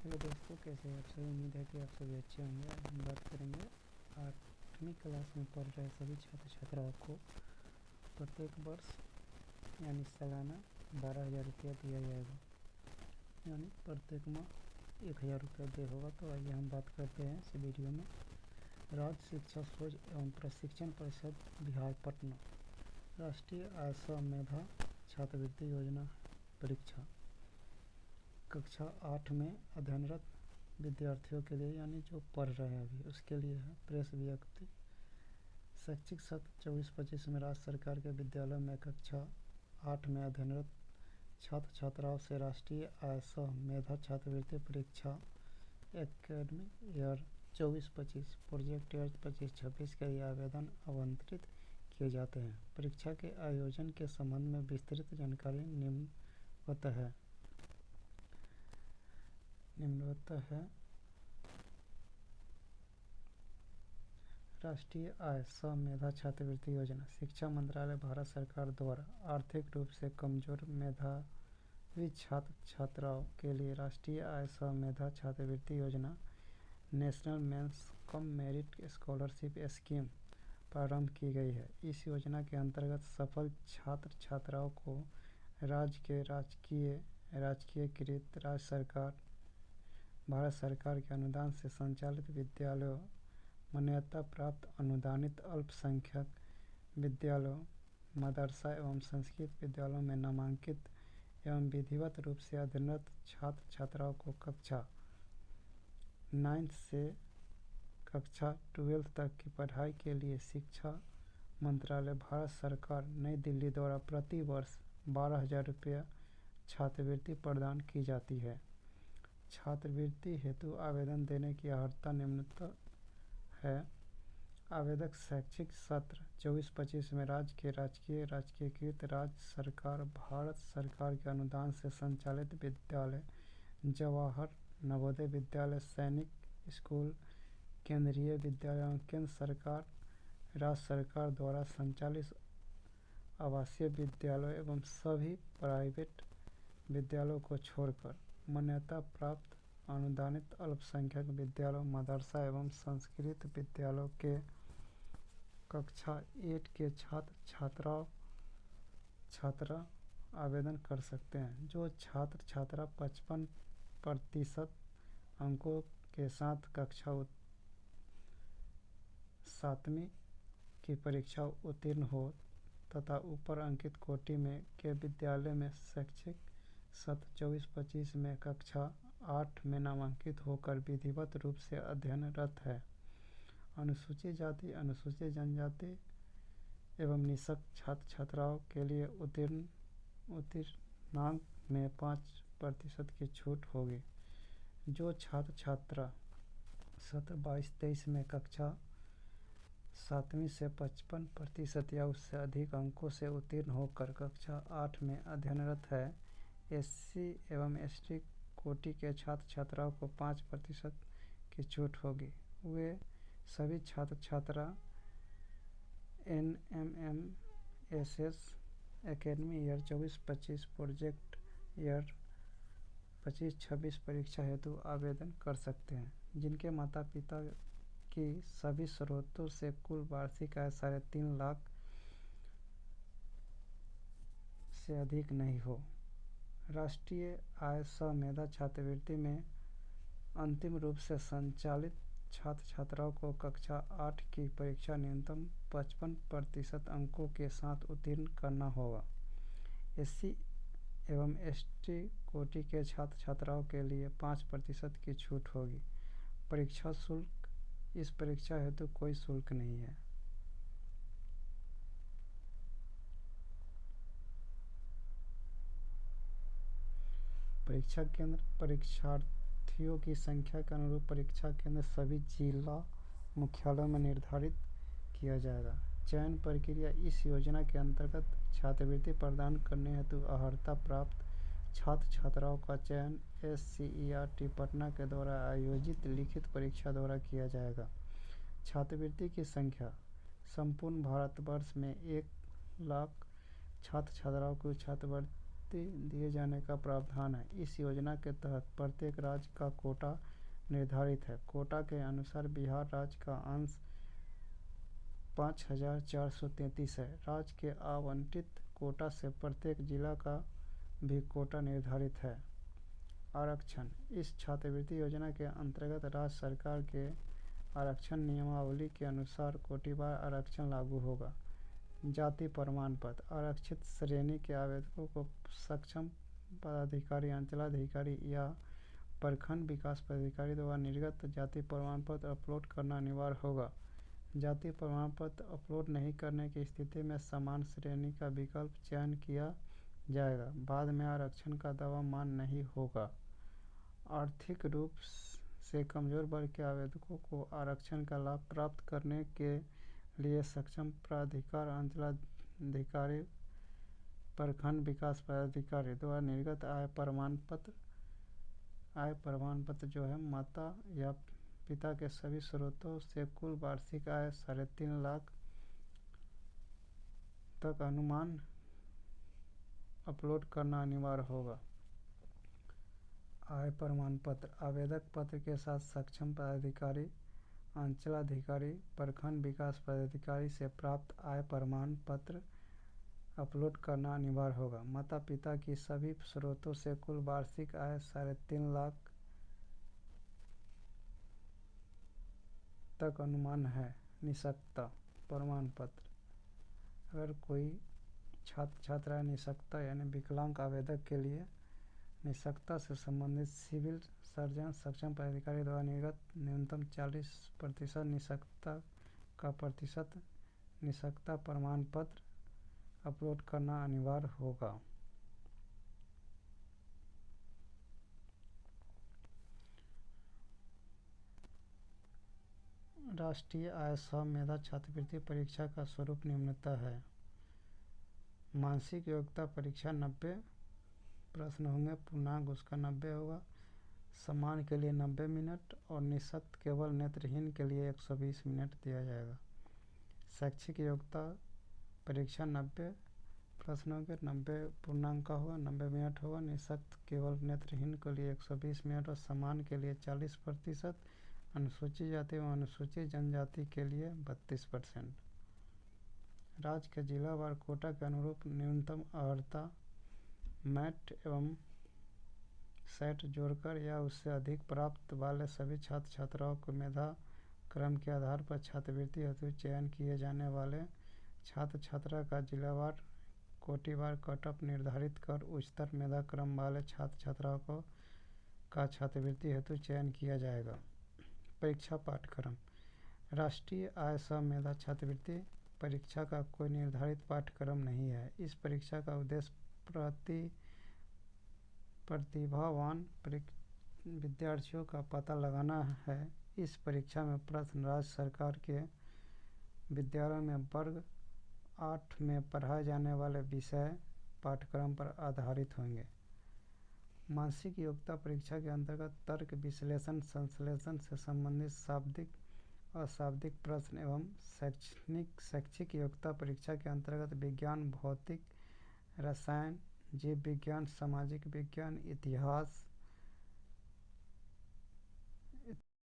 Hello दोस्तों, कैसे हैं आप सभी। उम्मीद है कि आप सभी अच्छे होंगे। आज हम बात करेंगे 8वीं क्लास में पढ़ रहे सभी छात्र छात्राओं को प्रत्येक वर्ष यानी सालाना 12,000 रुपया दिया जाएगा, यानी प्रत्येक माह 1,000 रुपया दे होगा। तो आइए हम बात करते हैं इस वीडियो में। राज्य शिक्षा खोज एवं प्रशिक्षण परिषद बिहार पटना राष्ट्रीय आय मेधा छात्रवृत्ति योजना परीक्षा कक्षा 8 में अध्ययनरत विद्यार्थियों के लिए, यानी जो पढ़ रहे हैं अभी, उसके लिए है। प्रेस विज्ञप्ति। शैक्षिक सत्र 24-25 में राज्य सरकार के विद्यालयों में कक्षा 8 में अध्ययनरत छात्र छात्राओं से राष्ट्रीय आय मेधा छात्रवृत्ति परीक्षा एकेडमिक ईयर 24-25 प्रोजेक्ट ईयर 25-26 के लिए आवेदन आमंत्रित किए जाते हैं। परीक्षा के आयोजन के संबंध में विस्तृत जानकारी निम्नवत है। राष्ट्रीय आय मेधा छात्रवृत्ति योजना शिक्षा मंत्रालय भारत सरकार द्वारा आर्थिक रूप से कमजोर मेधावी छात्र छात्राओं के लिए राष्ट्रीय आय मेधा छात्रवृत्ति योजना national means cum merit scholarship scheme प्रारंभ की गई है। इस योजना के अंतर्गत सफल छात्र छात्राओं को राज्य के राजकीयकृत भारत सरकार के अनुदान से संचालित विद्यालयों, मान्यता प्राप्त अनुदानित अल्पसंख्यक विद्यालयों, मदरसा एवं संस्कृत विद्यालयों में नामांकित एवं विधिवत रूप से अध्ययनरत छात्र छात्राओं को कक्षा 9 से कक्षा 12 तक की पढ़ाई के लिए शिक्षा मंत्रालय भारत सरकार नई दिल्ली द्वारा प्रति वर्ष 12,000 रुपया छात्रवृत्ति प्रदान की जाती है। छात्रवृत्ति हेतु आवेदन देने की अर्हता निम्नतः है। आवेदक शैक्षिक सत्र 24-25 में राज्य के राजकीयकृत राज्य सरकार भारत सरकार के अनुदान से संचालित विद्यालय, जवाहर नवोदय विद्यालय, सैनिक स्कूल, केंद्रीय विद्यालय एवं केंद्र सरकार राज्य सरकार द्वारा संचालित आवासीय विद्यालयों एवं सभी प्राइवेट विद्यालयों को छोड़कर मान्यता प्राप्त अनुदानित अल्पसंख्यक विद्यालयों, मदरसा एवं संस्कृत विद्यालयों के कक्षा 8 के छात्र आवेदन कर सकते हैं। जो छात्र छात्रा 55% अंकों के साथ कक्षा 7वीं की परीक्षा उत्तीर्ण हो तथा ऊपर अंकित कोटि में के विद्यालय में शैक्षिक सत्र 24-25 में कक्षा 8 में नामांकित होकर विधिवत रूप से अध्ययनरत है। अनुसूचित जाति, अनुसूचित जनजाति एवं निःशक्त छात्र छात्राओं के लिए उत्तीर्णांक में 5% की छूट होगी। जो छात्र छात्रा सत्र 22-23 में कक्षा 7वीं से 55% या उससे अधिक अंकों से उत्तीर्ण होकर कक्षा 8 में अध्ययनरत है, SC एवं ST कोटि के छात्र छात्राओं को 5% की छूट होगी। वे सभी छात्र छात्रा NMMSS academy year 24-25 project year 25-26 परीक्षा हेतु आवेदन कर सकते हैं, जिनके माता पिता की सभी स्रोतों से कुल वार्षिक आय 3.5 लाख से अधिक नहीं हो। राष्ट्रीय आय मेधा छात्रवृत्ति में अंतिम रूप से संचालित छात्र छात्राओं को कक्षा 8 की परीक्षा न्यूनतम 55% अंकों के साथ उत्तीर्ण करना होगा। SC एवं ST कोटि के छात्र छात्राओं के लिए 5% की छूट होगी। परीक्षा शुल्क। इस परीक्षा हेतु कोई शुल्क नहीं है। परीक्षा केंद्र। परीक्षार्थियों की संख्या के अनुरूप परीक्षा केंद्र सभी जिला मुख्यालयों में निर्धारित किया जाएगा। चयन प्रक्रिया। इस योजना के अंतर्गत छात्रवृत्ति प्रदान करने हेतु अर्हता प्राप्त छात्र छात्राओं का चयन SCERT पटना के द्वारा आयोजित लिखित परीक्षा द्वारा किया जाएगा। छात्रवृत्ति की संख्या। संपूर्ण भारतवर्ष में 1 लाख छात्र छात्राओं को छात्रवृत्ति छात्रवृत्ति दिए जाने का प्रावधान है। इस योजना के तहत प्रत्येक राज्य का कोटा निर्धारित है। कोटा के अनुसार बिहार राज्य का अंश 5433 है। राज्य के आवंटित कोटा से प्रत्येक जिला का भी कोटा निर्धारित है। आरक्षण। इस छात्रवृत्ति योजना के अंतर्गत राज्य सरकार के आरक्षण नियमावली के अनुसार कोटिवार आरक्षण लागू होगा। जाति प्रमाण पत्र। आरक्षित श्रेणी के आवेदकों को सक्षम पदाधिकारी, अंचलाधिकारी या प्रखंड विकास पदाधिकारी द्वारा निर्गत जाति प्रमाण पत्र अपलोड करना अनिवार्य होगा। जाति प्रमाण पत्र अपलोड नहीं करने की स्थिति में समान श्रेणी का विकल्प चयन किया जाएगा। बाद में आरक्षण का दावा मान्य नहीं होगा। आर्थिक रूप से कमजोर वर्ग के आवेदकों को आरक्षण का लाभ प्राप्त करने के लिए सक्षम प्राधिकार, अंचलाधिकारी, प्रखंड विकास पदाधिकारी द्वारा निर्गत आय प्रमाण पत्र जो है माता या पिता के सभी स्रोतों से कुल वार्षिक आय 3.5 लाख तक अनुमान अपलोड करना अनिवार्य होगा। आय प्रमाण पत्र। आवेदक पत्र के साथ सक्षम पदाधिकारी, अंचलाधिकारी, प्रखंड विकास पदाधिकारी से प्राप्त आय प्रमाण पत्र अपलोड करना अनिवार्य होगा। माता पिता की सभी स्रोतों से कुल वार्षिक आय 3.5 लाख तक अनुमान है। निःशक्तता प्रमाण पत्र। अगर कोई छात्र छात्रा निःशक्तता यानी विकलांग आवेदक के लिए निःशक्तता से संबंधित सिविल सर्जन सक्षम पदाधिकारी द्वारा निर्गत न्यूनतम 40% निःशक्तता का प्रतिशत निःशक्तता प्रमाण पत्र अपलोड करना अनिवार्य होगा। राष्ट्रीय आय सह मेधा छात्रवृत्ति परीक्षा का स्वरूप निम्नतः है। मानसिक योग्यता परीक्षा 90 प्रश्न होंगे, पूर्णांक उसका 90 होगा। समान के लिए 90 मिनट और निःशक्त केवल नेत्रहीन के लिए 120 मिनट दिया जाएगा। शैक्षिक योग्यता परीक्षा 90 प्रश्नों के 90 पूर्णांक का होगा, 90 मिनट होगा। निःशक्त केवल नेत्रहीन के लिए 120 मिनट और समान के लिए 40%। अनुसूचित जाति एवं अनुसूचित जनजाति के लिए 32%। राज्य के जिलावार कोटा के अनुरूप न्यूनतम अर्हता मैट एवं सेट जोड़कर या उससे अधिक प्राप्त वाले सभी छात्र छात्राओं को मेधा क्रम के आधार पर छात्रवृत्ति हेतु चयन किए जाने वाले छात्र छात्रा का जिलावार कोटिवार कटऑफ निर्धारित कर उच्चतर मेधा क्रम वाले छात्र छात्राओं को का छात्रवृत्ति हेतु चयन किया जाएगा। परीक्षा पाठ्यक्रम। राष्ट्रीय आय सह मेधा छात्रवृत्ति परीक्षा का कोई निर्धारित पाठ्यक्रम नहीं है। इस परीक्षा का उद्देश्य प्रतिभावान विद्यार्थियों का पता लगाना है। इस परीक्षा में प्रश्न राज्य सरकार के विद्यालयों में वर्ग 8 में पढ़ाए जाने वाले विषय पाठ्यक्रम पर आधारित होंगे। मानसिक योग्यता परीक्षा के अंतर्गत तर्क, विश्लेषण, संश्लेषण से संबंधित शाब्दिक, अशाब्दिक प्रश्न एवं शैक्षिक योग्यता परीक्षा के अंतर्गत विज्ञान, भौतिक, रसायन, जीव विज्ञान, सामाजिक विज्ञान, इतिहास,